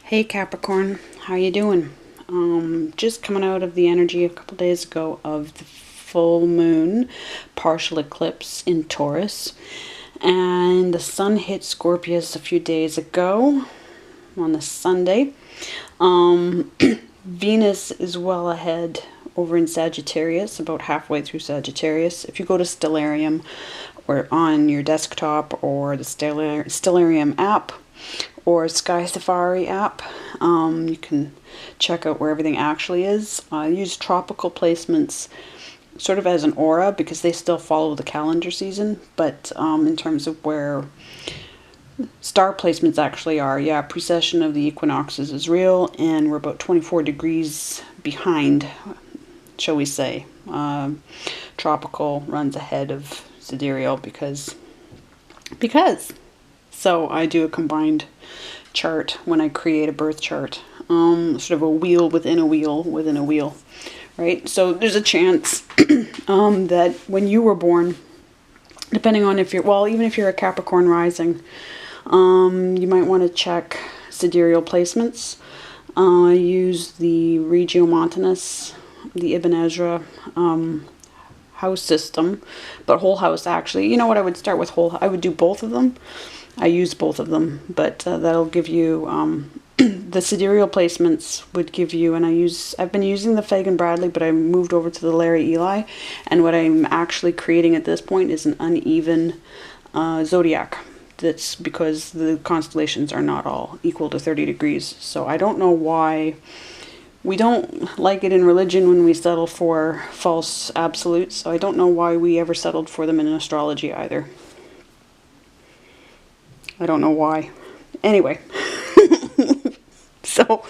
Hey Capricorn, how you doing? Just coming out of the energy a couple days ago of the full moon partial eclipse in Taurus, and the sun hit Scorpius a few days ago on the Sunday. Venus is well ahead over in Sagittarius, about halfway through Sagittarius. If you go to Stellarium or on your desktop or the Stellarium app, or Sky Safari app. You can check out where everything actually is. I use tropical placements sort of as an aura because they still follow the calendar season, but in terms of where star placements actually are, yeah, precession of the equinoxes is real, and we're about 24 degrees behind, shall we say. Tropical runs ahead of sidereal because. So I do a combined chart when I create a birth chart, sort of a wheel within a wheel within a wheel, right? So there's a chance that when you were born, depending on if you're, well, even if you're a Capricorn rising, you might want to check sidereal placements. I use the Regiomontanus, the Ibn Ezra house system, but whole house actually. You know what, I would start with whole, I would do both of them. I use both of them, but that'll give you, the sidereal placements would give you, and I've been using the Fagan Bradley, but I moved over to the Larry Eli, and what I'm actually creating at this point is an uneven zodiac. That's because the constellations are not all equal to 30 degrees. So I don't know why we don't like it in religion when we settle for false absolutes, so I don't know why we ever settled for them in astrology either. I don't know why. Anyway, so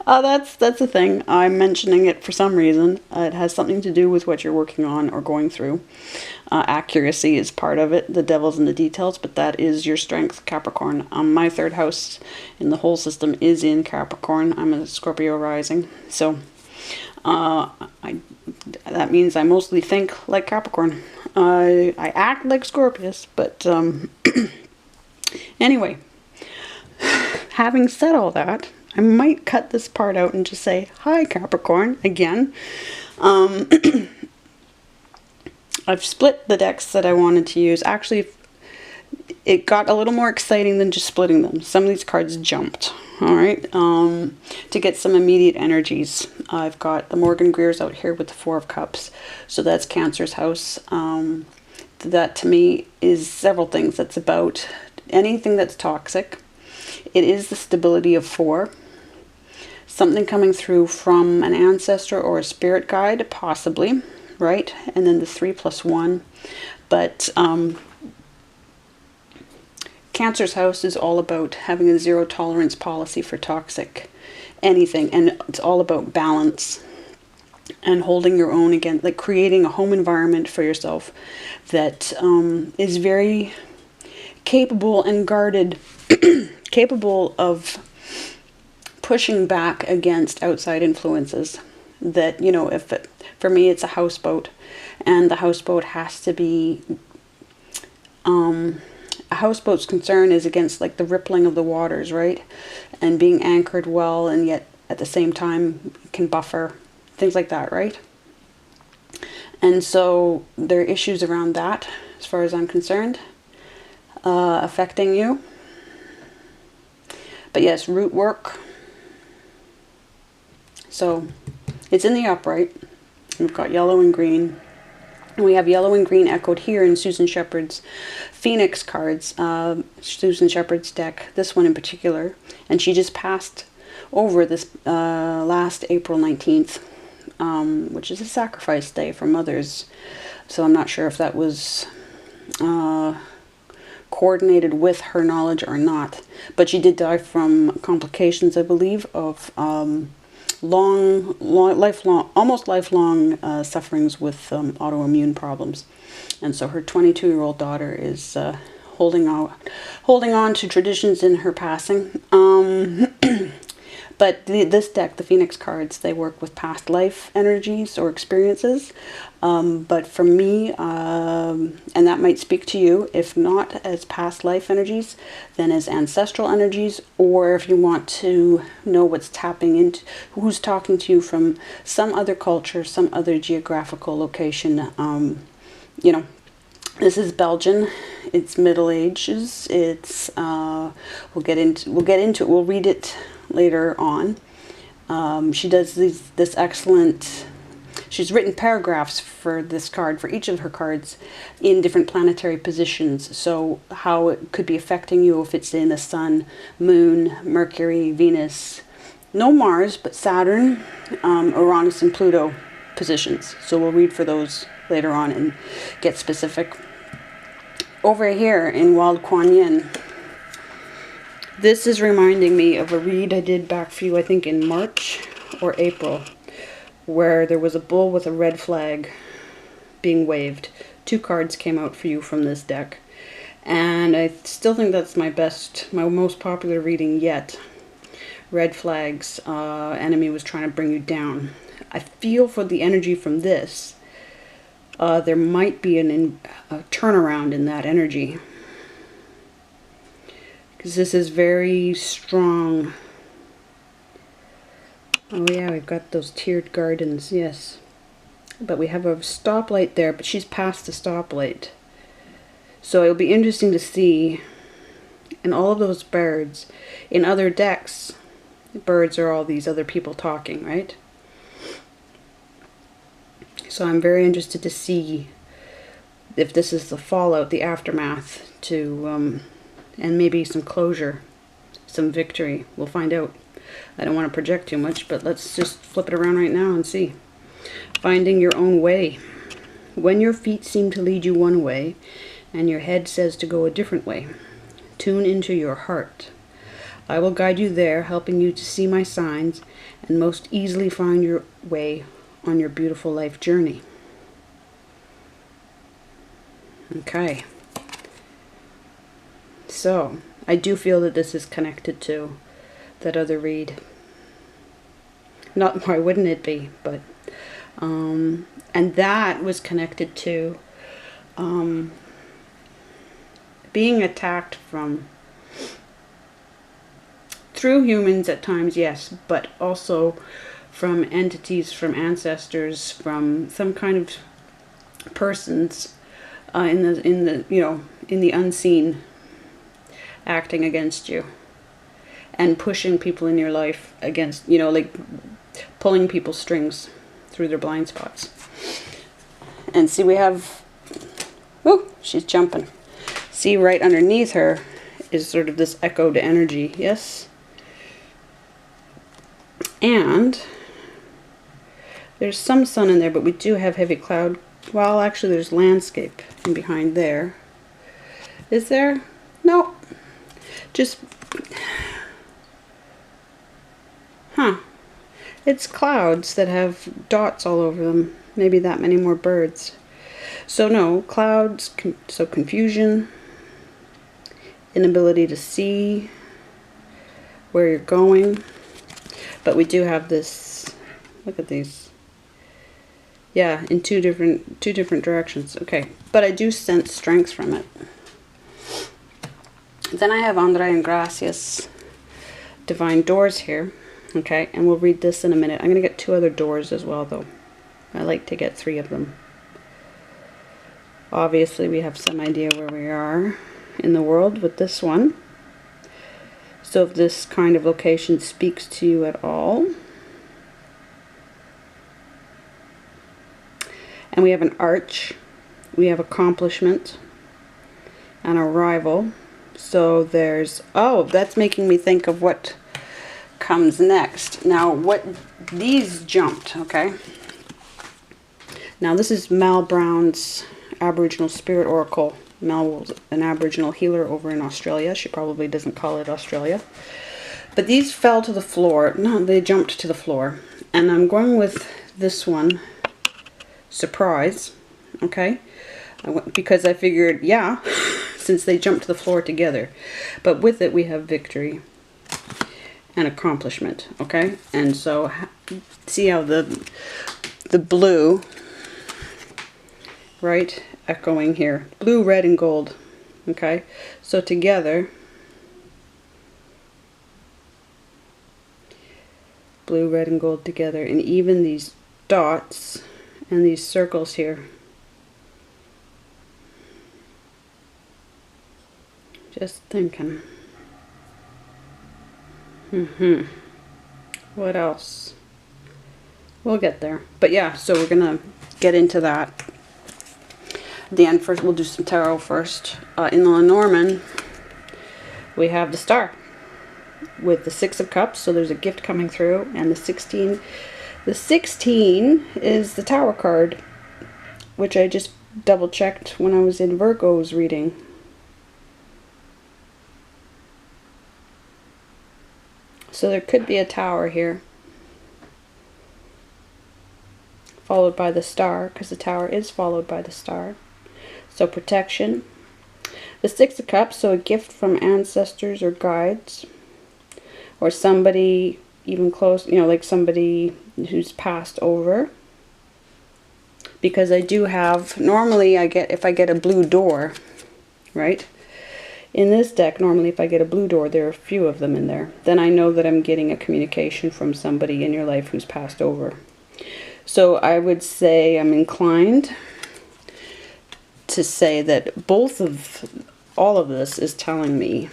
that's the thing. I'm mentioning it for some reason. It has something to do with what you're working on or going through. Accuracy is part of it. The devil's in the details, but that is your strength, Capricorn. My third house in the whole system is in Capricorn. I'm a Scorpio rising, so that means I mostly think like Capricorn. I act like Scorpius, but anyway, having said all that, I might cut this part out and just say, hi Capricorn, again. I've split the decks that I wanted to use. Actually, it got a little more exciting than just splitting them. Some of these cards jumped, alright, to get some immediate energies. I've got the Morgan Greers out here with the Four of Cups, so that's Cancer's house. That to me is several things. That's about anything that's toxic. It is the stability of 4. Something coming through from an ancestor or a spirit guide, possibly, right? And then the 3 + 1. But Cancer's house is all about having a zero tolerance policy for toxic anything. And it's all about balance and holding your own again, like creating a home environment for yourself that is very capable and guarded, capable of pushing back against outside influences. That, you know, for me it's a houseboat, and the houseboat has to be, a houseboat's concern is against like the rippling of the waters, right? And being anchored well, and yet at the same time can buffer, things like that, right? And so there are issues around that, as far as I'm concerned, affecting you. But yes, root work. So it's in the upright. We've got yellow and green. We have yellow and green echoed here in Susan Sheppard's Phoenix cards, Susan Sheppard's deck, this one in particular. And she just passed over this last April 19th, which is a sacrifice day for mothers. So I'm not sure if that was coordinated with her knowledge or not. But she did die from complications, I believe, of almost lifelong sufferings with autoimmune problems. And so her 22-year-old daughter is holding on to traditions in her passing. But this deck, the Phoenix cards, they work with past life energies or experiences. But for me, and that might speak to you, if not as past life energies, then as ancestral energies, or if you want to know what's tapping into, who's talking to you from some other culture, some other geographical location. You know, this is Belgian. It's Middle Ages. It's we'll get into it. We'll read it later on. She does this excellent. She's written paragraphs for this card, for each of her cards, in different planetary positions. So how it could be affecting you if it's in the Sun, Moon, Mercury, Venus, no Mars, but Saturn, Uranus, and Pluto positions. So we'll read for those later on and get specific. Over here in Wild Kuan Yin, this is reminding me of a read I did back for you, I think in March or April, where there was a bull with a red flag being waved. 2 cards came out for you from this deck. And I still think that's my most popular reading yet. Red flags, enemy was trying to bring you down. I feel for the energy from this, there might be a turnaround in that energy. Because this is very strong. Oh yeah, we've got those tiered gardens, yes. But we have a stoplight there, but she's past the stoplight. So it'll be interesting to see, and all of those birds, in other decks, birds are all these other people talking, right? So I'm very interested to see if this is the fallout, the aftermath, to, and maybe some closure, some victory. We'll find out. I don't want to project too much, but let's just flip it around right now and see. Finding your own way. When your feet seem to lead you one way, and your head says to go a different way, tune into your heart. I will guide you there, helping you to see my signs, and most easily find your way on your beautiful life journey. Okay. So, I do feel that this is connected to that other read. Not why wouldn't it be, but and that was connected to being attacked through humans at times, yes, but also from entities, from ancestors, from some kind of persons in the unseen, acting against you and pushing people in your life against, like pulling people's strings through their blind spots. And see, we have, oh, she's jumping. See, right underneath her is sort of this echoed energy, yes? And there's some sun in there, but we do have heavy cloud. Well, actually, there's landscape in behind there. Is there? No. Just, it's clouds that have dots all over them. Maybe that many more birds. So no, clouds, so confusion, inability to see where you're going. But we do have this, look at these. Yeah, in two different directions. Okay, but I do sense strength from it. Then I have Engracia's Divine Doors here. Okay, and we'll read this in a minute. I'm going to get 2 other doors as well, though. I like to get 3 of them. Obviously, we have some idea where we are in the world with this one. So if this kind of location speaks to you at all. And we have an arch. We have accomplishment. And arrival. So there's, oh, that's making me think of what comes next. Now, what these jumped, okay? Now, this is Mel Brown's Aboriginal Spirit Oracle. Mel was an Aboriginal healer over in Australia. She probably doesn't call it Australia. But these fell to the floor. No, they jumped to the floor. And I'm going with this one, Surprise, okay? Because I figured, yeah, since they jumped to the floor together. But with it, we have Victory. and accomplishment, okay? And so see how the blue, right, echoing here, blue, red, and gold, okay? So together, blue, red, and gold together, and even these dots and these circles here. Just thinking. What else? We'll get there. But yeah, so we're gonna get into that. At the end, first we'll do some tarot first. In the Lenormand, we have the Star with the 6 of Cups, so there's a gift coming through, and the 16. The 16 is the Tower card, which I just double checked when I was in Virgo's reading. So there could be a Tower here, followed by the Star, because the Tower is followed by the Star. So protection. The 6 of Cups, so a gift from ancestors or guides, or somebody even close, you know, like somebody who's passed over. Because I do have, normally I get, if I get a blue door, right? In this deck, normally if I get a blue door, there are a few of them in there. Then I know that I'm getting a communication from somebody in your life who's passed over. So I would say I'm inclined to say that all of this is telling me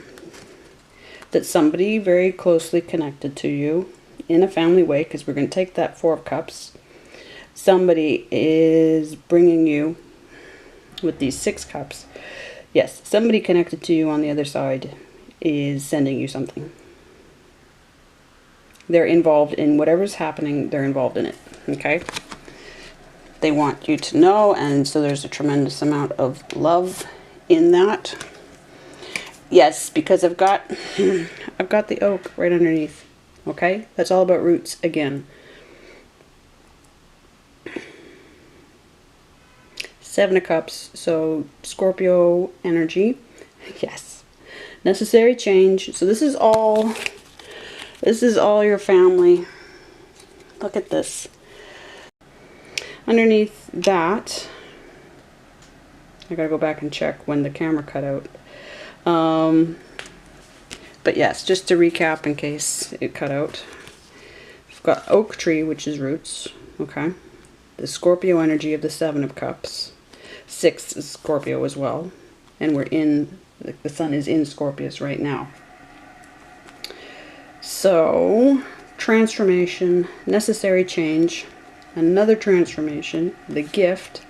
that somebody very closely connected to you in a family way, because we're going to take that 4 of Cups. Somebody is bringing you with these 6 cups. Yes, somebody connected to you on the other side is sending you something. They're involved in whatever's happening, they're involved in it, okay? They want you to know, and so there's a tremendous amount of love in that. Yes, because I've got the oak right underneath, okay? That's all about roots again. 7 of Cups, so Scorpio energy. Yes. Necessary change. So this is all your family. Look at this. Underneath that, I gotta go back and check when the camera cut out. But yes, just to recap in case it cut out. We've got oak tree, which is roots, okay? The Scorpio energy of the 7 of Cups. 6 is Scorpio as well, and we're in, the sun is in Scorpius right now. So transformation, necessary change, another transformation, the gift,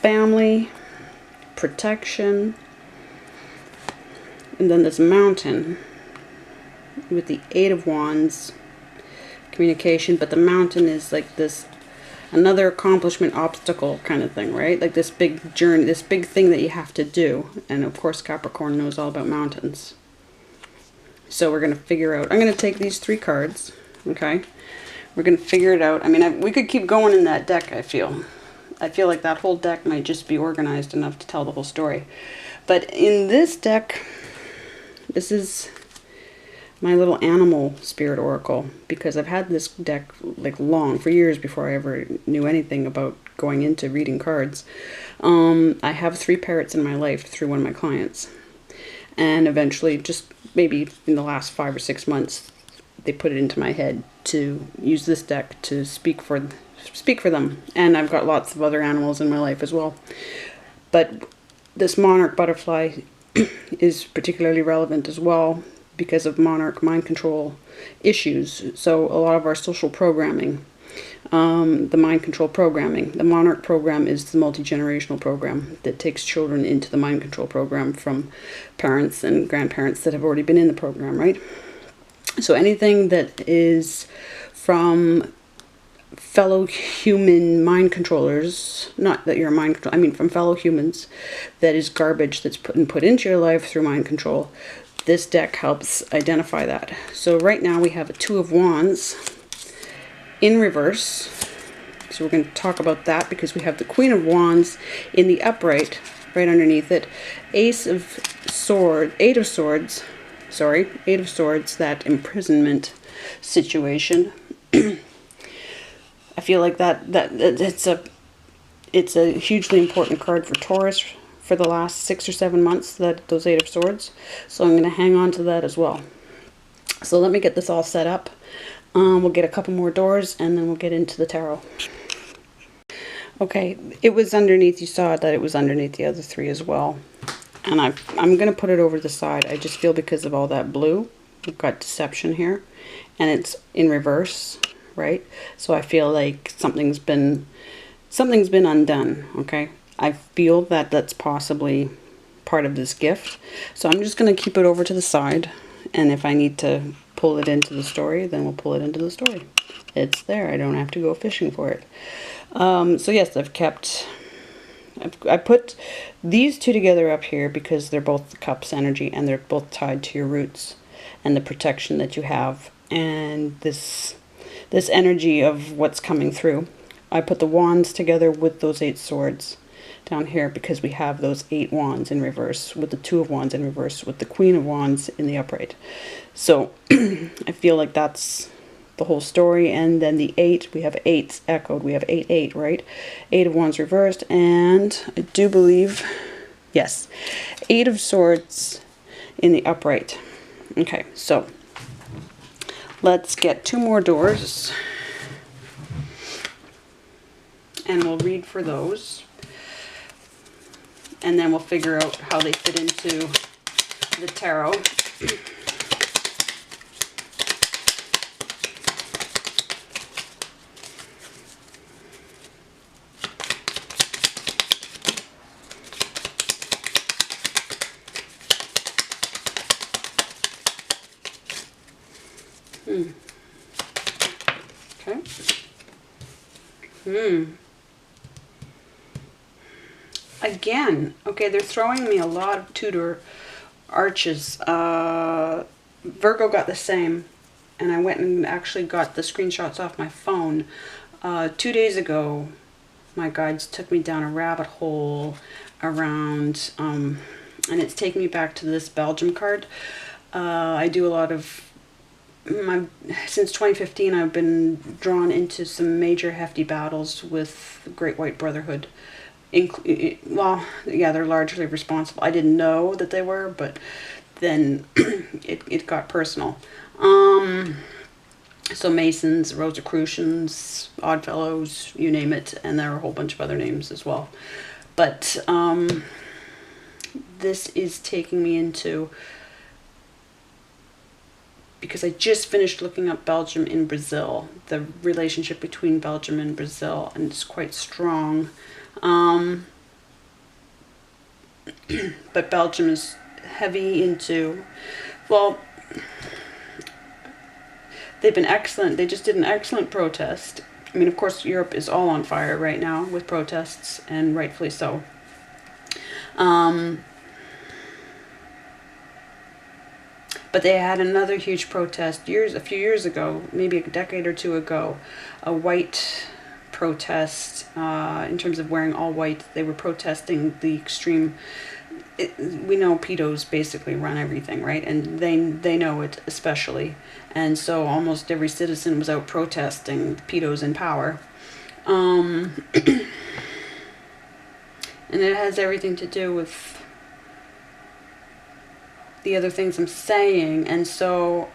family, protection, and then this mountain with the 8 of Wands, communication. But the mountain is like this, another accomplishment obstacle kind of thing, right? Like this big journey, this big thing that you have to do. And of course Capricorn knows all about mountains. So we're going to figure out, I'm going to take these 3 cards, okay? We're going to figure it out. I mean, we could keep going in that deck, I feel. I feel like that whole deck might just be organized enough to tell the whole story. But in this deck, this is my little animal spirit oracle, because I've had this deck like for years before I ever knew anything about going into reading cards. I have 3 parrots in my life through one of my clients, and eventually, just maybe in the last 5 or 6 months, they put it into my head to use this deck to speak for them. And I've got lots of other animals in my life as well, but this monarch butterfly is particularly relevant as well, because of monarch mind control issues. So a lot of our social programming, the mind control programming, the monarch program is the multi-generational program that takes children into the mind control program from parents and grandparents that have already been in the program, right? So anything that is from fellow human mind controllers, not that you're a mind control, I mean from fellow humans, that is garbage that's put into your life through mind control. This deck helps identify that. So right now we have a 2 of Wands in reverse. So we're going to talk about that, because we have the Queen of Wands in the upright right underneath it. 8 of Swords, sorry, Eight of Swords, that imprisonment situation. I feel like that it's a hugely important card for Taurus for the last 6 or 7 months, those Eight of Swords. So I'm going to hang on to that as well. So let me get this all set up. We'll get a couple more doors and then we'll get into the tarot. Okay, it was underneath, you saw that it was underneath the other 3 as well. And I'm going to put it over to the side. I just feel because of all that blue, we've got deception here. And it's in reverse, right? So I feel like something's been undone, okay? I feel that that's possibly part of this gift. So I'm just going to keep it over to the side. And if I need to pull it into the story, then we'll pull it into the story. It's there. I don't have to go fishing for it. So yes, I put these 2 together up here because they're both the Cups energy and they're both tied to your roots and the protection that you have and this energy of what's coming through. I put the wands together with those 8 swords down here because we have those 8 wands in reverse with the 2 of wands in reverse with the Queen of Wands in the upright. So I feel like that's the whole story. And then the 8, we have 8s echoed. We have 8, 8, right? 8 of Wands reversed. And I do believe, yes, 8 of Swords in the upright. Okay, so let's get 2 more doors. And we'll read for those. And then we'll figure out how they fit into the tarot. Okay. Again, okay, they're throwing me a lot of Tudor arches. Virgo got the same, and I went and actually got the screenshots off my phone. 2 days ago, my guides took me down a rabbit hole around, and it's taking me back to this Belgium card. I do a lot of, since 2015, I've been drawn into some major hefty battles with the Great White Brotherhood. Well, yeah, they're largely responsible. I didn't know that they were, but then it got personal. So Masons, Rosicrucians, Oddfellows, you name it, and there are a whole bunch of other names as well. But this is taking me into, because I just finished looking up Belgium in Brazil, the relationship between Belgium and Brazil, and it's quite strong. But Belgium is heavy into, well, they've been excellent. They just did an excellent protest. I mean, of course, Europe is all on fire right now with protests, and rightfully so. But they had another huge protest a few years ago, maybe a decade or 2 ago, a white protest in terms of wearing all white. They were protesting the extreme. We know pedos basically run everything, right? And they know it especially. And so almost every citizen was out protesting pedos in power. And it has everything to do with the other things I'm saying. And so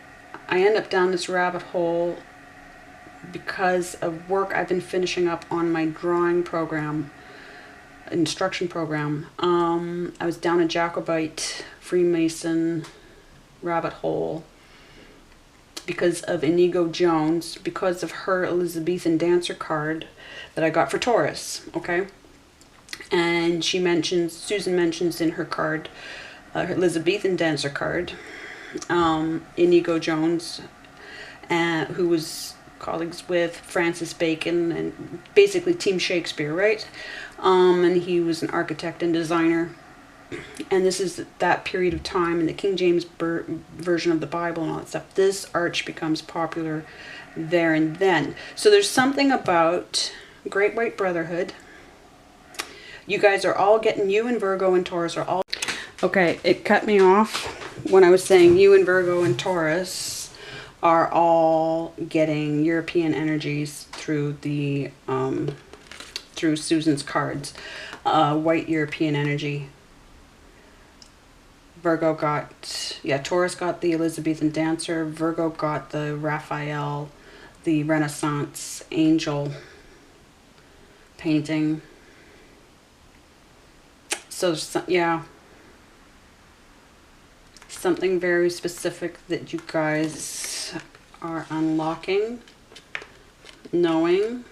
I end up down this rabbit hole because of work I've been finishing up on my drawing program, instruction program. I was down a Jacobite Freemason rabbit hole because of Inigo Jones, because of her Elizabethan dancer card that I got for Taurus, okay? And Susan mentions in her card, her Elizabethan dancer card, Inigo Jones, who was colleagues with Francis Bacon and basically Team Shakespeare, right? And he was an architect and designer. And this is that period of time in the King James version of the Bible and all that stuff. This arch becomes popular there and then. So there's something about Great White Brotherhood. You guys are all getting, you and Virgo and Taurus are all... Okay, it cut me off when I was saying you and Virgo and Taurus are all getting European energies through the through Susan's cards. White European energy. Virgo got, yeah, Taurus got the Elizabethan dancer. Virgo got the Raphael, the Renaissance angel painting. So, yeah. Something very specific that you guys are unlocking, knowing.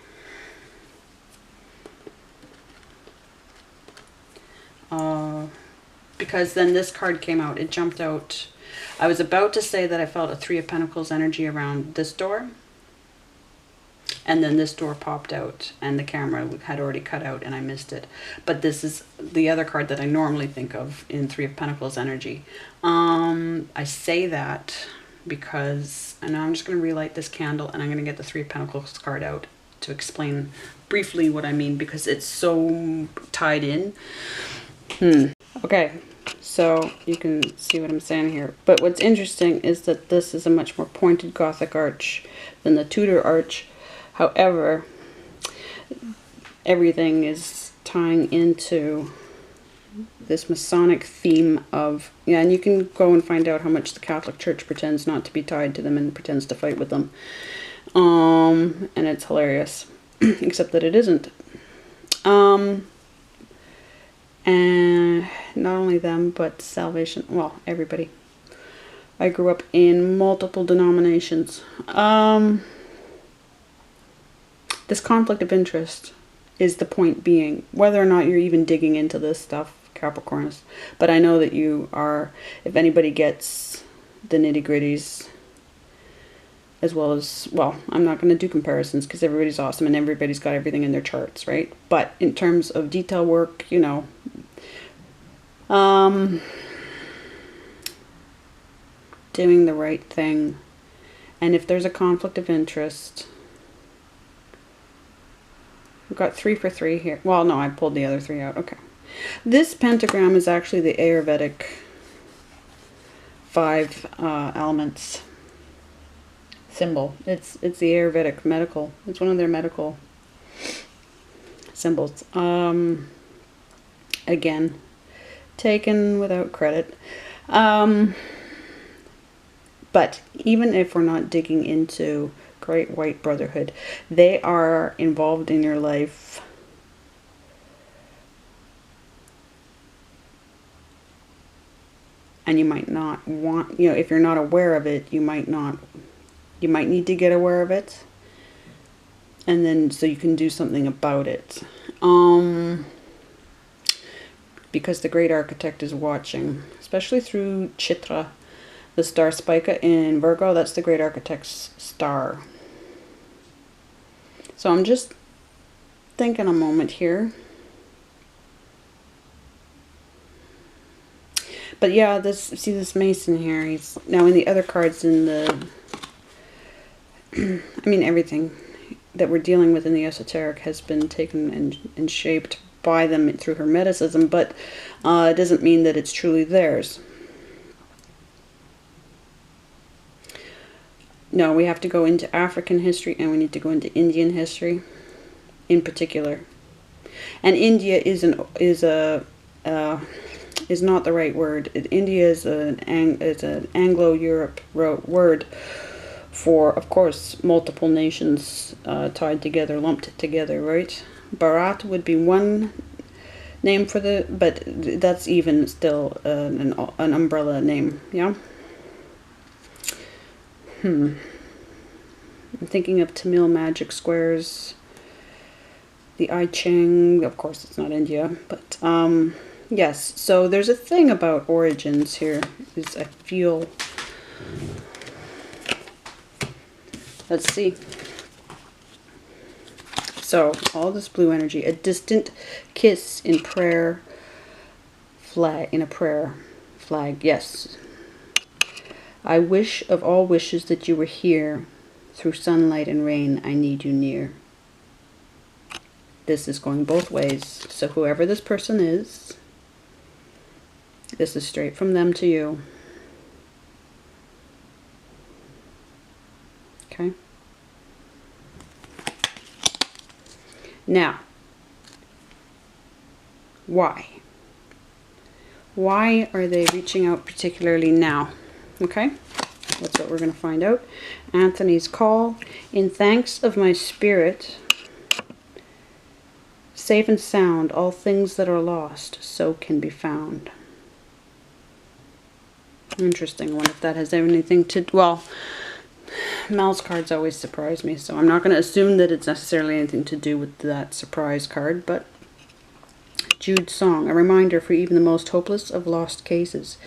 Because then this card came out. It jumped out. I was about to say that I felt a Three of Pentacles energy around this door. And then this door popped out and the camera had already cut out and I missed it. But this is the other card that I normally think of in Three of Pentacles energy. I say that because, and now I'm just going to relight this candle and I'm going to get the Three of Pentacles card out to explain briefly what I mean because it's so tied in. Okay, so you can see what I'm saying here. But what's interesting is that this is a much more pointed Gothic arch than the Tudor arch. However, everything is tying into this Masonic theme of, yeah, and you can go and find out how much the Catholic Church pretends not to be tied to them and pretends to fight with them. And it's hilarious, except that it isn't. And not only them, but Salvation, well, everybody. I grew up in multiple denominations. This conflict of interest is the point being, whether or not you're even digging into this stuff, Capricorns. But I know that you are, if anybody gets the nitty-gritties, as well as, well, I'm not going to do comparisons because everybody's awesome and everybody's got everything in their charts, right? But in terms of detail work, you know, doing the right thing. And if there's a conflict of interest, we've got 3 for 3 here. Well, no, I pulled the other 3 out. Okay. This pentagram is actually the Ayurvedic 5 elements symbol. It's the Ayurvedic medical. It's one of their medical symbols. Again, taken without credit. But even if we're not digging into Great White Brotherhood, they are involved in your life. And you might not want, you know, if you're not aware of it, you might need to get aware of it. And then so you can do something about it. Because the Great Architect is watching, especially through Chitra, the star Spica in Virgo. That's the Great Architect's star. So I'm just thinking a moment here. But yeah, see this Mason here. He's now in the other cards in the, I mean, everything that we're dealing with in the esoteric has been taken and shaped by them through Hermeticism, but it doesn't mean that it's truly theirs. No, we have to go into African history and we need to go into Indian history in particular. And India is not the right word. India is an Anglo-Europe word for, of course, multiple nations tied together, lumped together, right? Bharat would be one name for the, but that's even still an umbrella name, yeah? I'm thinking of Tamil magic squares, the I Ching, of course it's not India, but yes, so there's a thing about origins here, is I feel, let's see. So, all this blue energy, a distant kiss in prayer flag, in a prayer flag, yes. I wish of all wishes that you were here. Through sunlight and rain, I need you near. This is going both ways. So whoever this person is, this is straight from them to you. Okay. Now, why? Why are they reaching out particularly now? Okay, that's what we're going to find out. Anthony's call. In thanks of my spirit, safe and sound, all things that are lost, so can be found. Interesting. I wonder if that has anything to... Well, Mel's cards always surprise me, so I'm not going to assume that it's necessarily anything to do with that surprise card, but Jude's song, a reminder for even the most hopeless of lost cases.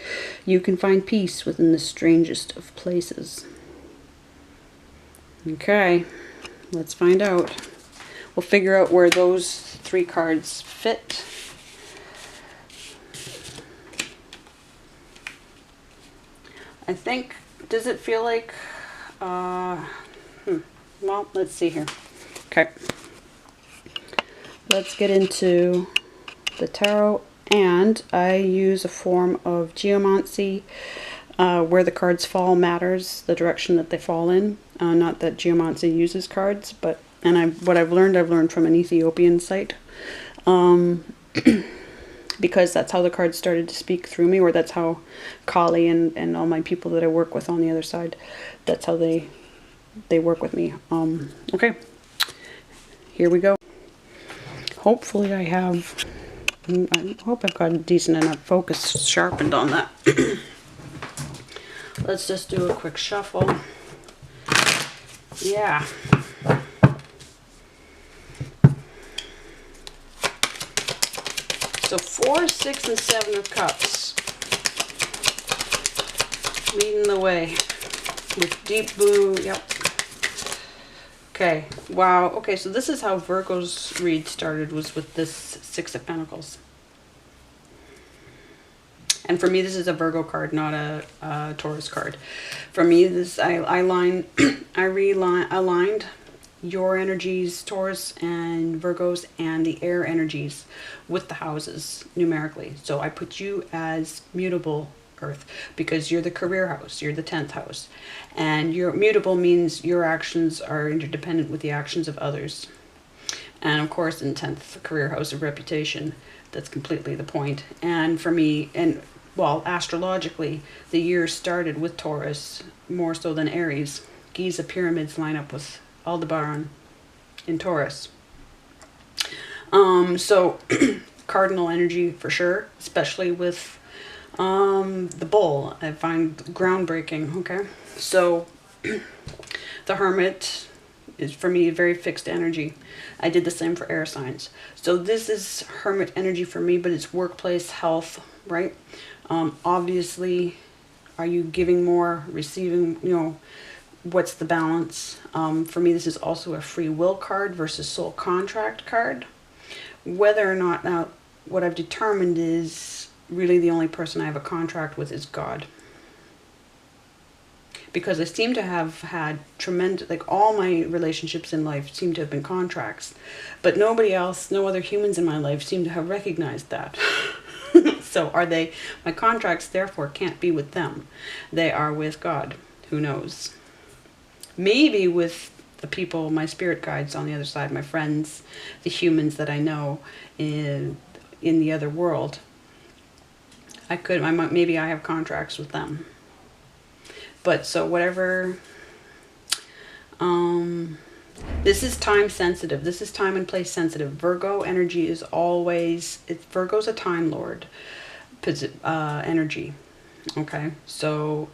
You can find peace within the strangest of places. Okay, let's find out. We'll figure out where those 3 cards fit. I think, does it feel like, well, let's see here. Okay. Let's get into the tarot, and I use a form of geomancy. Where the cards fall matters, the direction that they fall in. Not that geomancy uses cards, but what I've learned from an Ethiopian site, because that's how the cards started to speak through me, or that's how Kali and all my people that I work with on the other side, that's how they work with me. Okay, here we go. Hopefully I hope I've got a decent enough focus sharpened on that. Let's just do a quick shuffle. Yeah. So 4, 6, and 7 of cups. Leading the way. With deep blue, yep. Okay, wow. Okay, so this is how Virgo's read started, was with this 6 of Pentacles. And for me, this is a Virgo card, not a Taurus card. For me, this I aligned your energies, Taurus and Virgos, and the air energies with the houses numerically. So I put you as mutable Earth because you're the career house, you're the 10th house. And your mutable means your actions are interdependent with the actions of others. And of course, in 10th career house of reputation, that's completely the point. And for me, and well, astrologically, the year started with Taurus more so than Aries. Giza pyramids line up with Aldebaran in Taurus. So cardinal energy for sure, especially with the bull, I find groundbreaking. Okay, so the Hermit is for me very fixed energy. I did the same for air signs. So this is Hermit energy for me, but it's workplace, health, right? Obviously, are you giving more, receiving, you know, what's the balance? For me, this is also a free will card versus soul contract card. Whether or not, now, what I've determined is really the only person I have a contract with is God. Because I seem to have had tremendous, like all my relationships in life seem to have been contracts. But nobody else, no other humans in my life seem to have recognized that. So are they, my contracts therefore can't be with them. They are with God. Who knows? Maybe with the people, my spirit guides on the other side, my friends, the humans that I know in the other world. Maybe I have contracts with them. But so whatever, this is time sensitive. This is time and place sensitive. Virgo energy is always, Virgo's a time lord energy. Okay, so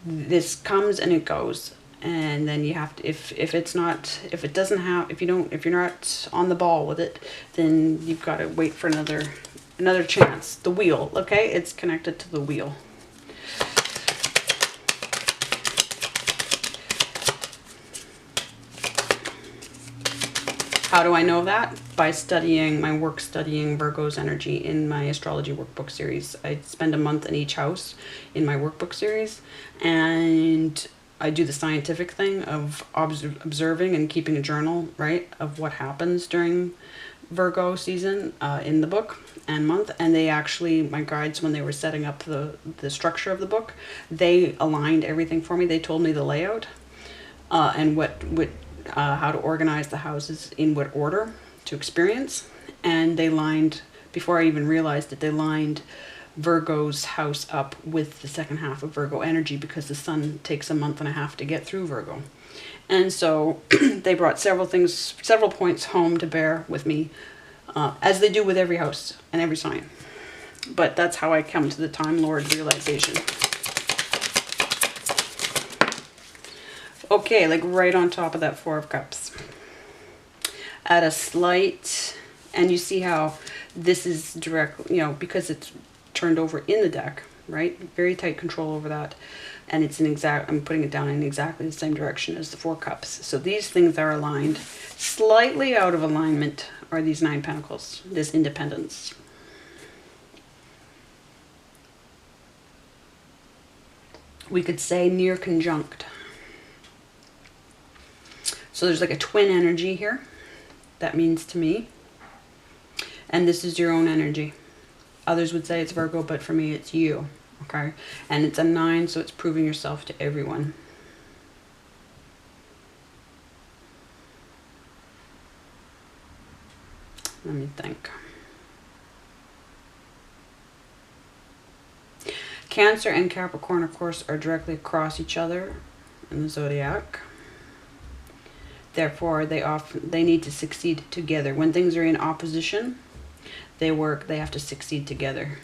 this comes and it goes. And then you have to, if you're not on the ball with it, then you've got to wait for another chance. The wheel, okay? It's connected to the wheel. How do I know that? By studying Virgo's energy in my astrology workbook series. I spend a month in each house in my workbook series, and I do the scientific thing of observing and keeping a journal, right, of what happens during Virgo season in the book and month, and they actually, my guides, when they were setting up the structure of the book, they aligned everything for me. They told me the layout and how to organize the houses in what order to experience, and they lined, before I even realized it, they lined Virgo's house up with the second half of Virgo energy, because the sun takes a month and a half to get through Virgo. And so they brought several points home to bear with me, as they do with every house and every sign. But that's how I come to the Time Lord realization. Okay, like right on top of that Four of Cups. At a slight, and you see how this is direct, you know, because it's turned over in the deck, right? Very tight control over that. And it's I'm putting it down in exactly the same direction as the Four Cups. So these things are aligned. Slightly out of alignment are these Nine Pentacles, this independence. We could say near conjunct. So there's like a twin energy here. That means to me. And this is your own energy. Others would say it's Virgo, but for me it's you. Okay? And it's a 9, so it's proving yourself to everyone. Let me think. Cancer and Capricorn, of course, are directly across each other in the zodiac. Therefore, they need to succeed together. When things are in opposition, they have to succeed together.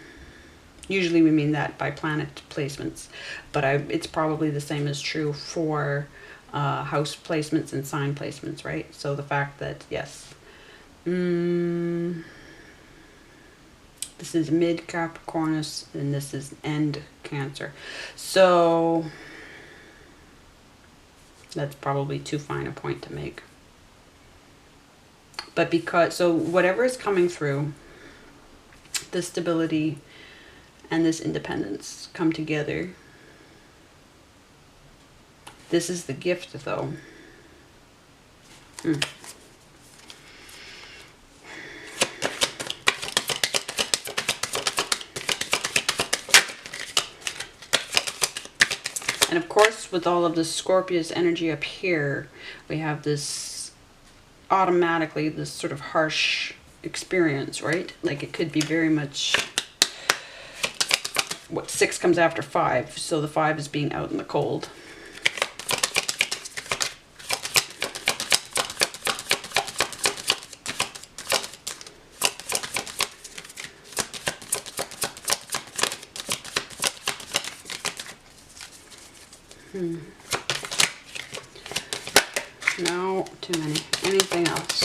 Usually we mean that by planet placements, but it's probably the same is true for house placements and sign placements, right? So the fact that, yes, this is mid Capricornus and this is end Cancer. So that's probably too fine a point to make. But so whatever is coming through, the stability and this independence come together. This is the gift, though. And of course, with all of the Scorpius energy up here, we have this automatically, this sort of harsh experience, right? Like it could be very much, what, 6 comes after 5, so the 5 is being out in the cold. No, too many. Anything else?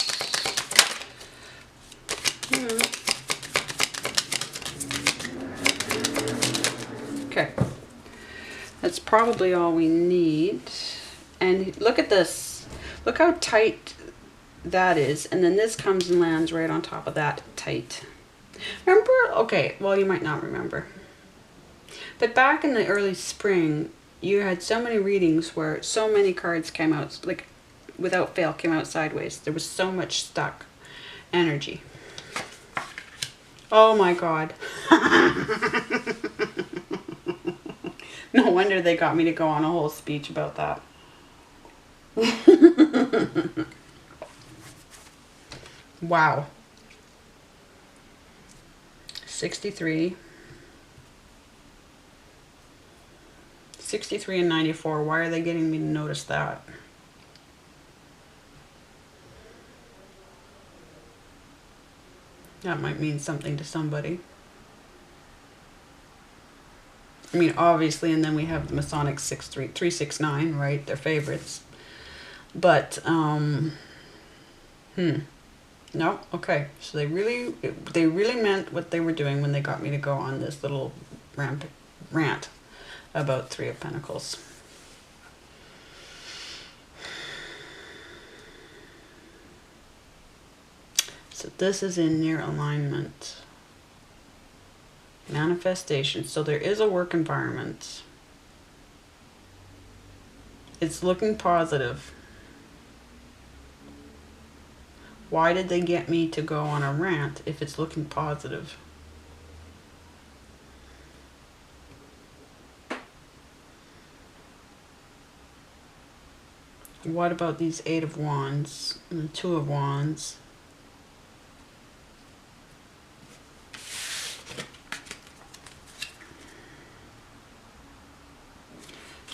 Okay. That's probably all we need. And look at this. Look how tight that is. And then this comes and lands right on top of that tight. Remember? Okay, well, you might not remember. But back in the early spring, you had so many readings where so many cards came out, like without fail, came out sideways. There was so much stuck energy. Oh my God. No wonder they got me to go on a whole speech about that. Wow. 63. 63 and 94. Why are they getting me to notice that? That might mean something to somebody. I mean, obviously, and then we have the Masonic 369, right? They're favorites. But, no, okay. So they really meant what they were doing when they got me to go on this little rant about 3 of Pentacles. So this is in near alignment. Manifestation. So there is a work environment. It's looking positive. Why did they get me to go on a rant if it's looking positive? What about these 8 of Wands and the 2 of Wands?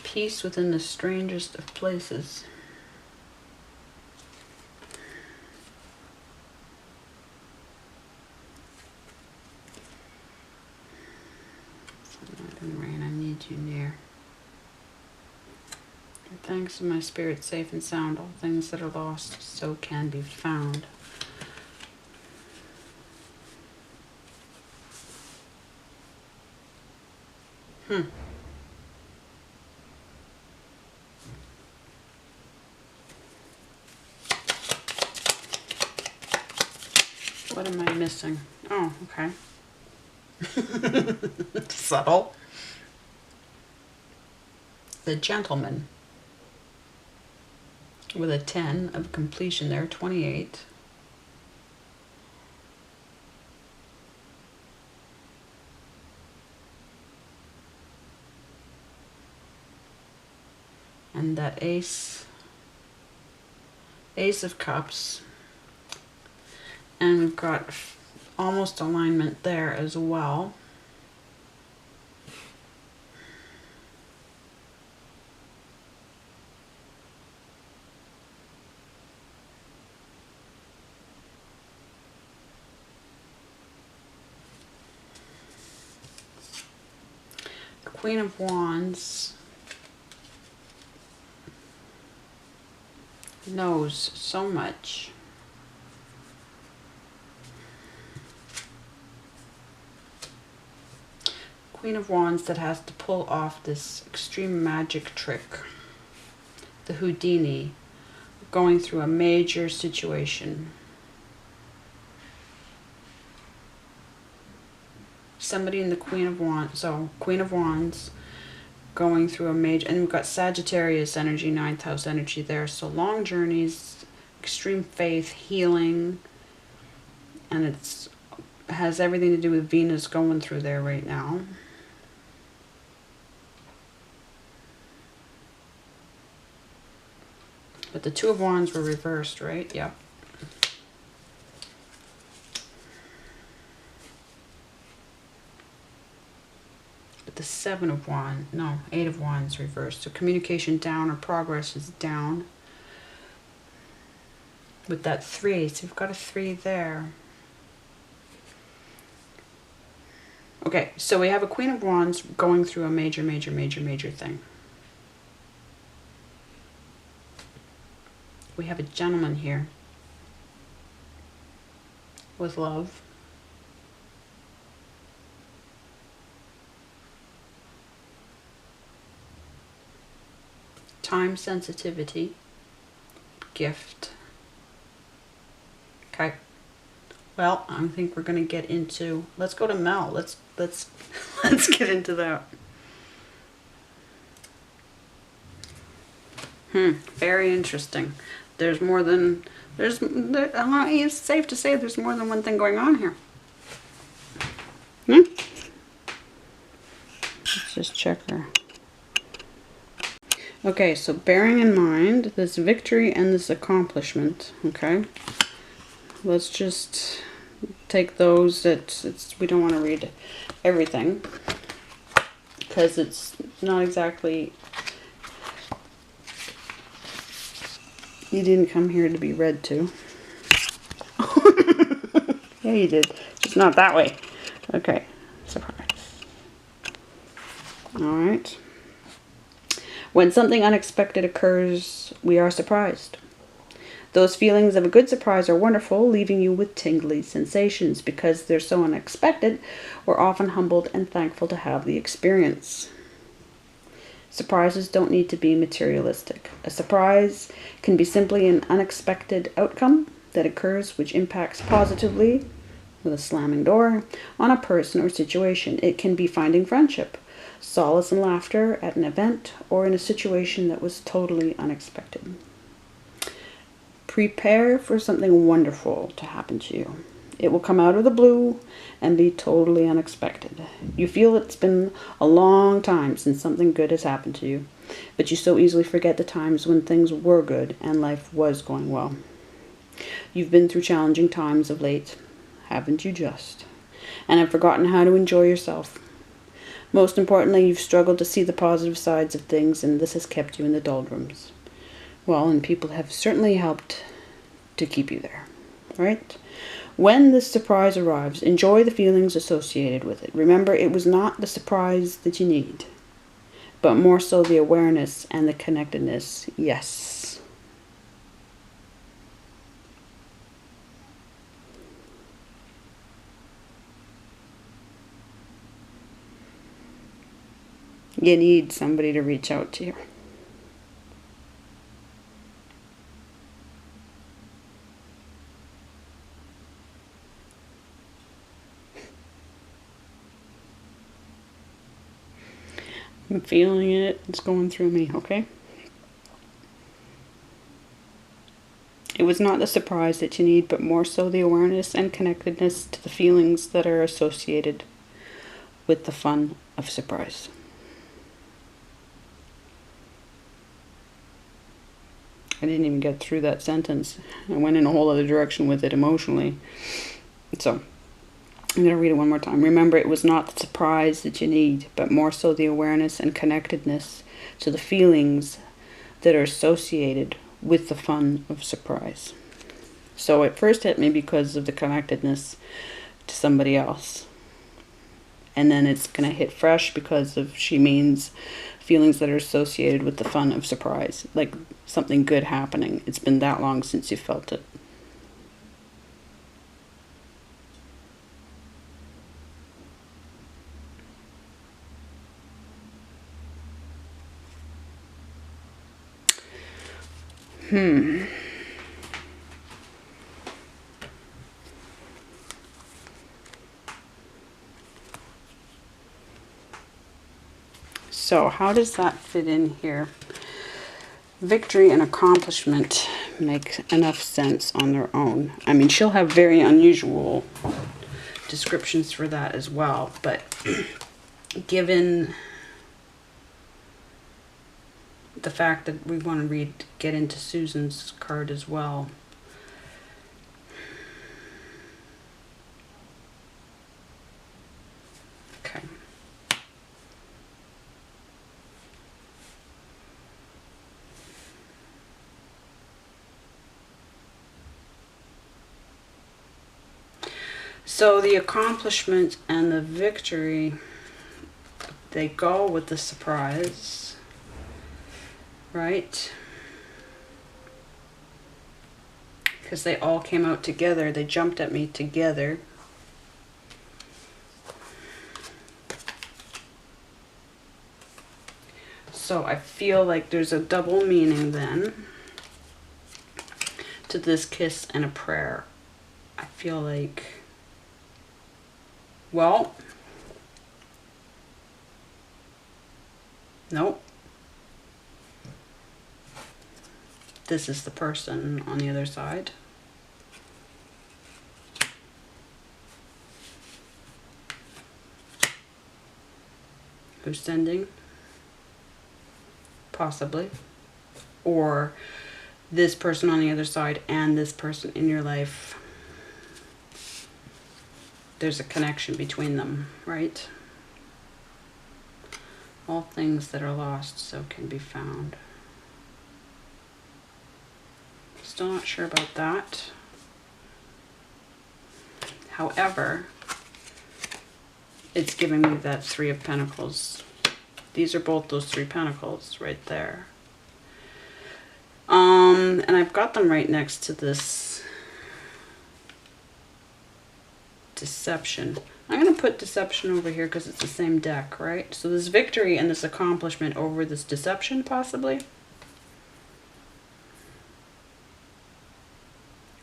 Peace within the strangest of places. Sunlight and rain, I need you near. Thanks to my spirit, safe and sound, all things that are lost so can be found. What am I missing? Oh, okay. Subtle. The gentleman. With a 10 of completion there, 28. And that ace of cups. And we've got almost alignment there as well. Queen of Wands knows so much. Queen of Wands that has to pull off this extreme magic trick. The Houdini, going through a major situation. Somebody in the Queen of Wands, so Queen of Wands going through a major, and we've got Sagittarius energy, 9th house energy there. So long journeys, extreme faith, healing, and it has everything to do with Venus going through there right now. But the 2 of Wands were reversed, right? Yep. But the 7 of Wands, no, 8 of Wands reversed. So communication down or progress is down. With that 3, so we've got a 3 there. Okay, so we have a Queen of Wands going through a major thing. We have a gentleman here with love. Time sensitivity, gift. Okay. Well, I think we're going to get into, let's go to Mel. Let's get into that. Very interesting. There's more than, it's safe to say there's more than one thing going on here. Let's just check her. Okay, so bearing in mind this victory and this accomplishment, okay, let's just take those that we don't want to read everything because it's not exactly, you didn't come here to be read to. Yeah, you did, just not that way. Okay, surprise. All right. When something unexpected occurs, we are surprised. Those feelings of a good surprise are wonderful, leaving you with tingly sensations. Because they're so unexpected, we're often humbled and thankful to have the experience. Surprises don't need to be materialistic. A surprise can be simply an unexpected outcome that occurs which impacts positively, with a slamming door, on a person or situation. It can be finding friendship, solace and laughter at an event, or in a situation that was totally unexpected. Prepare for something wonderful to happen to you. It will come out of the blue and be totally unexpected. You feel it's been a long time since something good has happened to you, but you so easily forget the times when things were good and life was going well. You've been through challenging times of late, haven't you just? And have forgotten how to enjoy yourself. Most importantly, you've struggled to see the positive sides of things, and this has kept you in the doldrums. Well, and people have certainly helped to keep you there, right? When this surprise arrives, enjoy the feelings associated with it. Remember, it was not the surprise that you need, but more so the awareness and the connectedness. Yes. You need somebody to reach out to you. I'm feeling it. It's going through me, okay? It was not the surprise that you need, but more so the awareness and connectedness to the feelings that are associated with the fun of surprise. I didn't even get through that sentence. I went in a whole other direction with it emotionally. So, I'm going to read it one more time. Remember, it was not the surprise that you need, but more so the awareness and connectedness to the feelings that are associated with the fun of surprise. So it first hit me because of the connectedness to somebody else. And then it's going to hit fresh because of, she means feelings that are associated with the fun of surprise. Like something good happening. It's been that long since you felt it. So how does that fit in here? Victory and accomplishment make enough sense on their own. I mean, she'll have very unusual descriptions for that as well, but given the fact that we want to get into Susan's card as well. Okay. So the accomplishment and the victory, they go with the surprise. Right? Because they all came out together. They jumped at me together. So I feel like there's a double meaning then to this kiss and a prayer. I feel like, well, nope. This is the person on the other side. Who's sending? Possibly. Or this person on the other side and this person in your life. There's a connection between them, right? All things that are lost so can be found. Still not sure about that. However, it's giving me that Three of Pentacles. These are both those Three Pentacles right there. And I've got them right next to this Deception. I'm going to put Deception over here because it's the same deck, right? So this victory and this accomplishment over this Deception, possibly.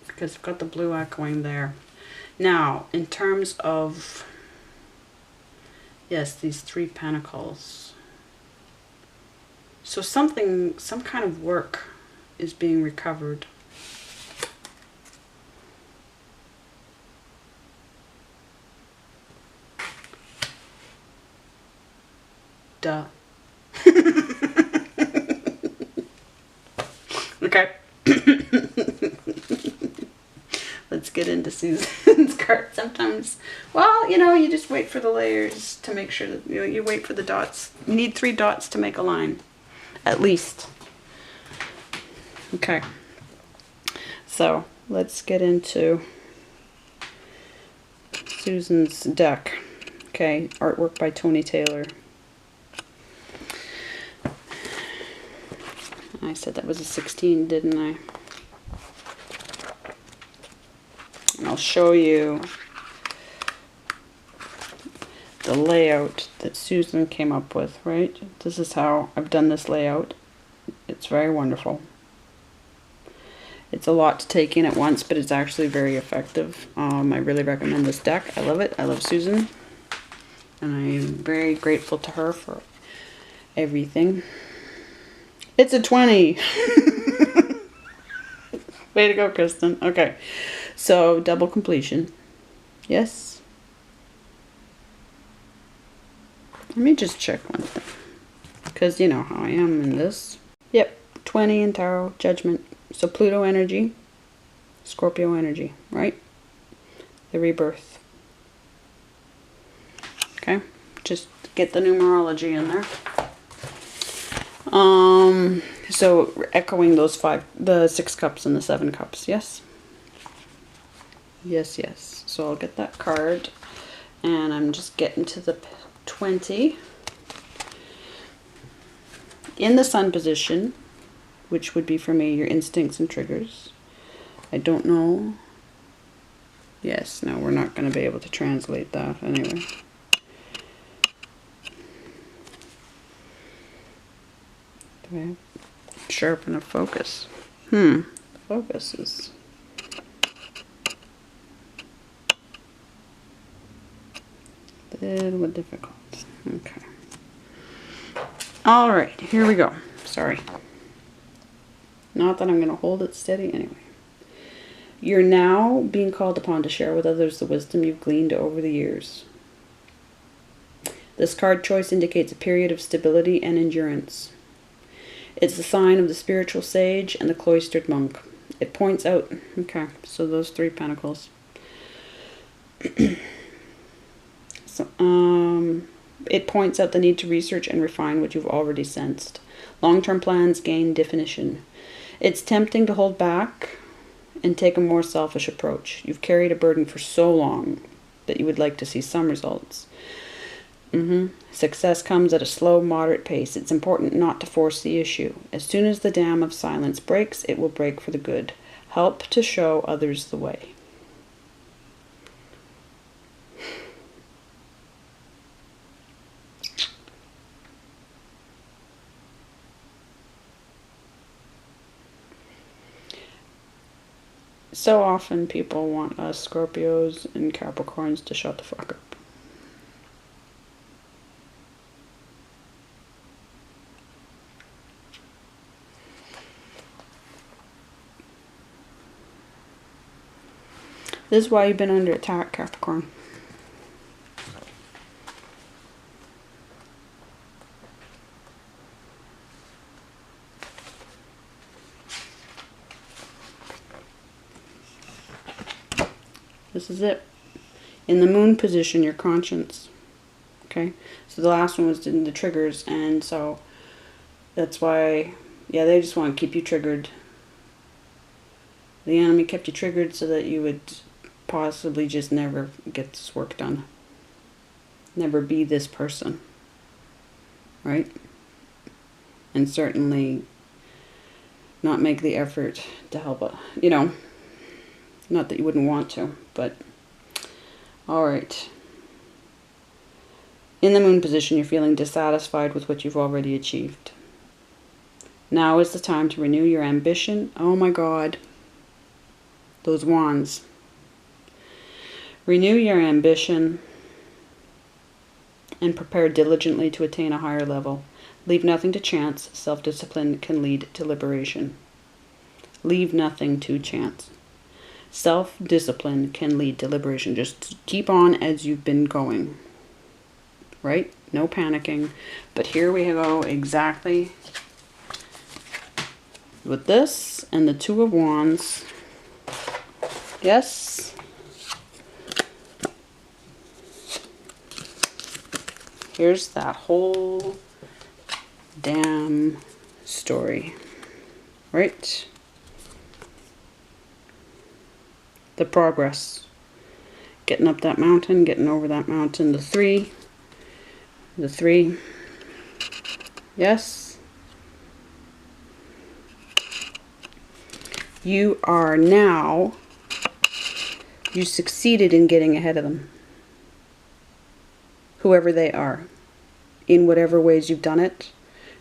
Because I've got the blue echoing there. Now, in terms of, yes, these Three Pentacles. So some kind of work is being recovered. Duh. Okay. Let's get into Susan's card. Sometimes, well, you know, you just wait for the layers to make sure that, you know, you wait for the dots. You need 3 dots to make a line, at least. Okay. So, let's get into Susan's deck. Okay, artwork by Tony Taylor. I said that was a 16, didn't I? And I'll show you the layout that Susan came up with, right? This is how I've done this layout. It's very wonderful. It's a lot to take in at once, but it's actually very effective. I really recommend this deck. I love it. I love Susan. And I'm very grateful to her for everything. It's a 20. Way to go, Kristen. Okay. So, double completion. Yes. Let me just check one thing. Because you know how I am in this. Yep. 20 in tarot. Judgment. So, Pluto energy. Scorpio energy. Right? The rebirth. Okay. Just get the numerology in there. So echoing those 5, the 6 cups and the 7 cups, yes? Yes, yes. So I'll get that card, and I'm just getting to the 20. In the sun position, which would be for me your instincts and triggers. I don't know. Yes, no, we're not going to be able to translate that anyway. Do I have sharpen a focus? The focus is a little bit difficult. Okay. Alright, here we go. Sorry. Not that I'm going to hold it steady anyway. You're now being called upon to share with others the wisdom you've gleaned over the years. This card choice indicates a period of stability and endurance. It's the sign of the spiritual sage and the cloistered monk. It points out, okay, so those 3 pentacles. So, it points out the need to research and refine what you've already sensed. Long-term plans gain definition. It's tempting to hold back and take a more selfish approach. You've carried a burden for so long that you would like to see some results. Success comes at a slow, moderate pace. It's important not to force the issue. As soon as the dam of silence breaks, it will break for the good. Help to show others the way. So often people want us Scorpios and Capricorns to shut the fuck up. This is why you've been under attack, Capricorn. This is it. In the moon position, your conscience. Okay? So the last one was in the triggers, and so that's why, yeah, they just want to keep you triggered. The enemy kept you triggered so that you would possibly just never get this work done. Never be this person. Right? And certainly not make the effort to help, you know, not that you wouldn't want to, but alright. In the moon position, you're feeling dissatisfied with what you've already achieved. Now is the time to renew your ambition. Oh my God. Those wands. Renew your ambition and prepare diligently to attain a higher level. Leave nothing to chance. Self-discipline can lead to liberation. Leave nothing to chance. Self-discipline can lead to liberation. Just keep on as you've been going. Right? no panicking. But here we go exactly with this and the Two of Wands. Yes. Here's that whole damn story, right? The progress. Getting up that mountain, getting over that mountain. The three. Yes. You are now, you succeeded in getting ahead of them. Whoever they are. In whatever ways you've done it.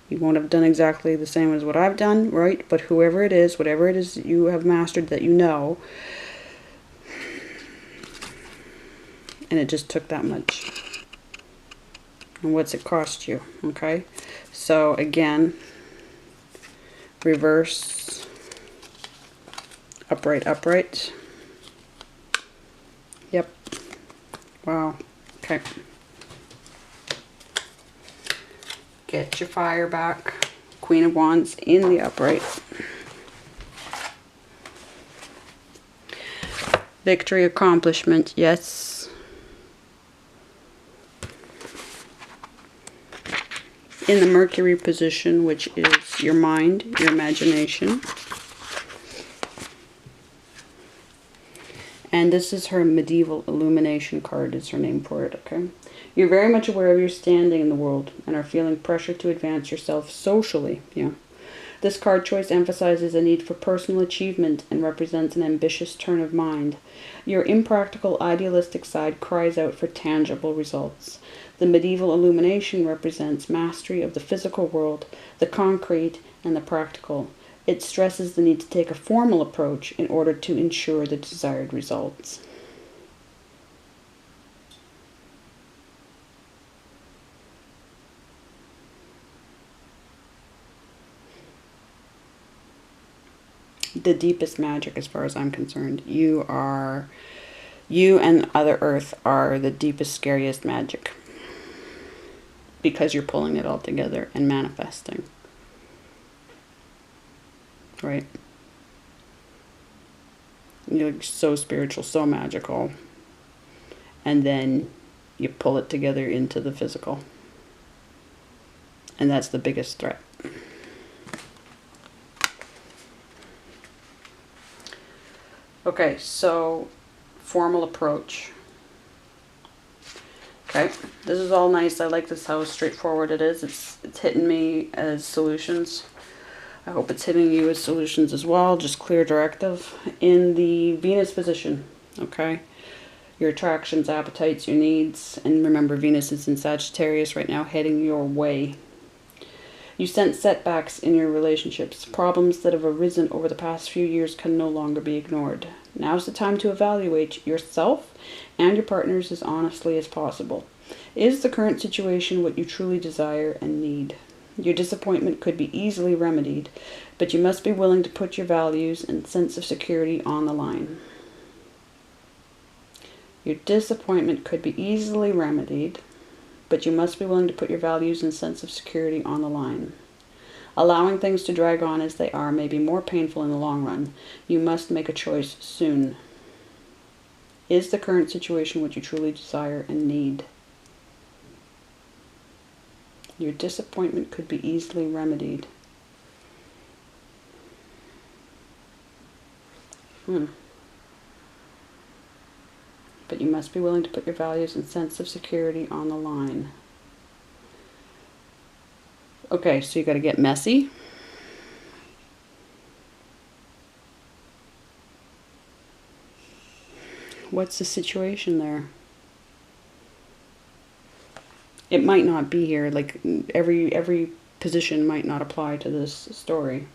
You won't have done exactly the same as what I've done, right? But whoever it is, whatever it is that you have mastered that you know. And it just took that much. And what's it cost you? Okay. So again, reverse, upright, upright. Yep. Wow. Okay. Get your fire back. Queen of Wands in the upright. Victory, accomplishment, yes. In the Mercury position, which is your mind, your imagination. And this is her medieval illumination card, is her name for it, okay? You're very much aware of your standing in the world and are feeling pressure to advance yourself socially, yeah. This card choice emphasizes a need for personal achievement and represents an ambitious turn of mind. Your impractical, idealistic side cries out for tangible results. The medieval illumination represents mastery of the physical world, the concrete, and the practical. It stresses the need to take a formal approach in order to ensure the desired results. The deepest magic, as far as I'm concerned. You and Other Earth are the deepest, scariest magic. Because you're pulling it all together and manifesting. Right? You're so spiritual, so magical. And then you pull it together into the physical. And that's the biggest threat. Okay, so formal approach. Okay, this is all nice. I like this, how straightforward it is. It's hitting me as solutions. I hope it's hitting you as solutions as well. Just clear directive. In the Venus position, okay? Your attractions, appetites, your needs. And remember, Venus is in Sagittarius right now, heading your way. You sense setbacks in your relationships. Problems that have arisen over the past few years can no longer be ignored. Now's the time to evaluate yourself and your partners as honestly as possible. Is the current situation what you truly desire and need? Your disappointment could be easily remedied, but you must be willing to put your values and sense of security on the line. Your disappointment could be easily remedied, but you must be willing to put your values and sense of security on the line. Allowing things to drag on as they are may be more painful in the long run. You must make a choice soon. Is the current situation what you truly desire and need? Your disappointment could be easily remedied. But you must be willing to put your values and sense of security on the line. Okay, so you got to get messy. What's the situation there? It might not be here. Like every position might not apply to this story.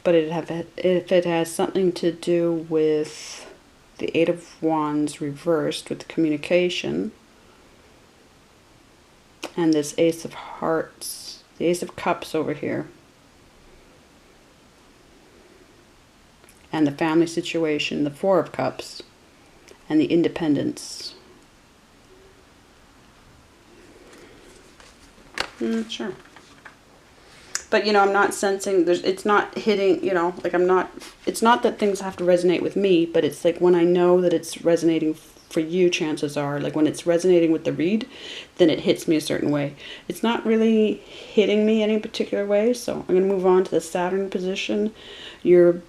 But if it has something to do with the Eight of Wands reversed with the communication, and this Ace of Hearts, the Ace of Cups over here, and the family situation, the Four of Cups, and the independence. Sure. But, you know, I'm not sensing, it's not hitting, you know, like it's not that things have to resonate with me, but it's like when I know that it's resonating for you, chances are, like when it's resonating with the read, then it hits me a certain way. It's not really hitting me any particular way, so I'm going to move on to the Saturn position, your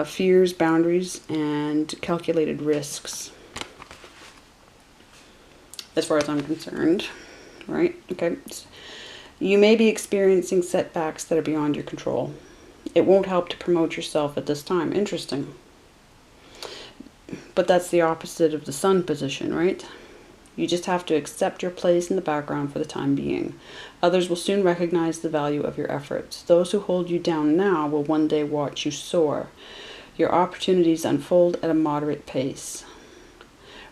fears, boundaries, and calculated risks. As far as I'm concerned, right? Okay. You may be experiencing setbacks that are beyond your control. It won't help to promote yourself at this time. Interesting. But that's the opposite of the Sun position, right? You just have to accept your place in the background for the time being. Others will soon recognize the value of your efforts. Those who hold you down now will one day watch you soar. Your opportunities unfold at a moderate pace.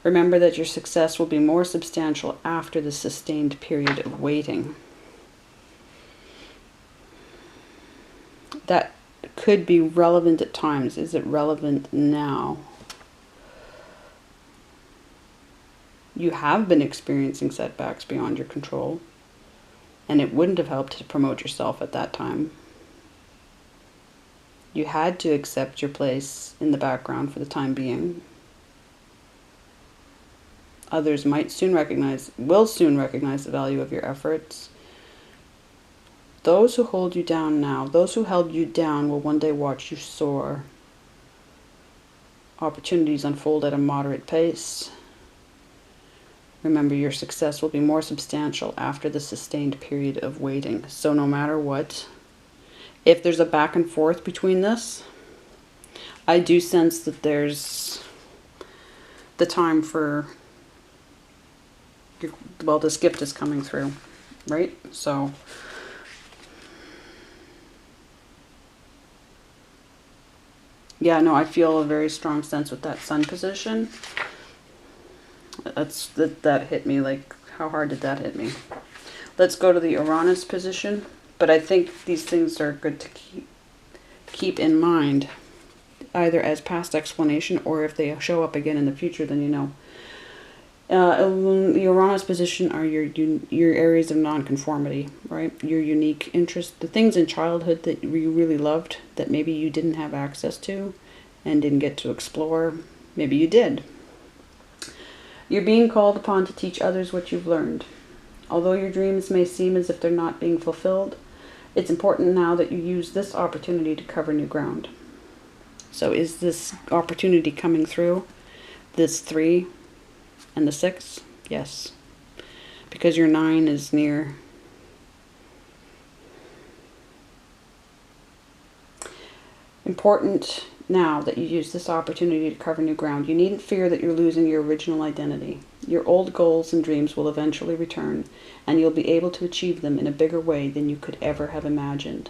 Remember that your success will be more substantial after the sustained period of waiting. That could be relevant at times. Is it relevant now? You have been experiencing setbacks beyond your control, and it wouldn't have helped to promote yourself at that time. You had to accept your place in the background for the time being. Others will soon recognize the value of your efforts. Those who hold you down now, those who held you down will one day watch you soar. Opportunities unfold at a moderate pace. Remember, your success will be more substantial after the sustained period of waiting. So no matter what, if there's a back and forth between this, I do sense that there's the time for, well, this gift is coming through, right? So yeah, no, I feel a very strong sense with that Sun position. That hit me. Like, how hard did that hit me? Let's go to the Uranus position. But I think these things are good to keep in mind, either as past explanation or if they show up again in the future, then you know. The Uranus position are your areas of nonconformity, right? Your unique interests, the things in childhood that you really loved that maybe you didn't have access to and didn't get to explore. Maybe you did. You're being called upon to teach others what you've learned. Although your dreams may seem as if they're not being fulfilled, it's important now that you use this opportunity to cover new ground. So is this opportunity coming through? This 3 and the 6? Yes. Because your 9 is near. Important now that you use this opportunity to cover new ground. You needn't fear that you're losing your original identity. Your old goals and dreams will eventually return, and you'll be able to achieve them in a bigger way than you could ever have imagined.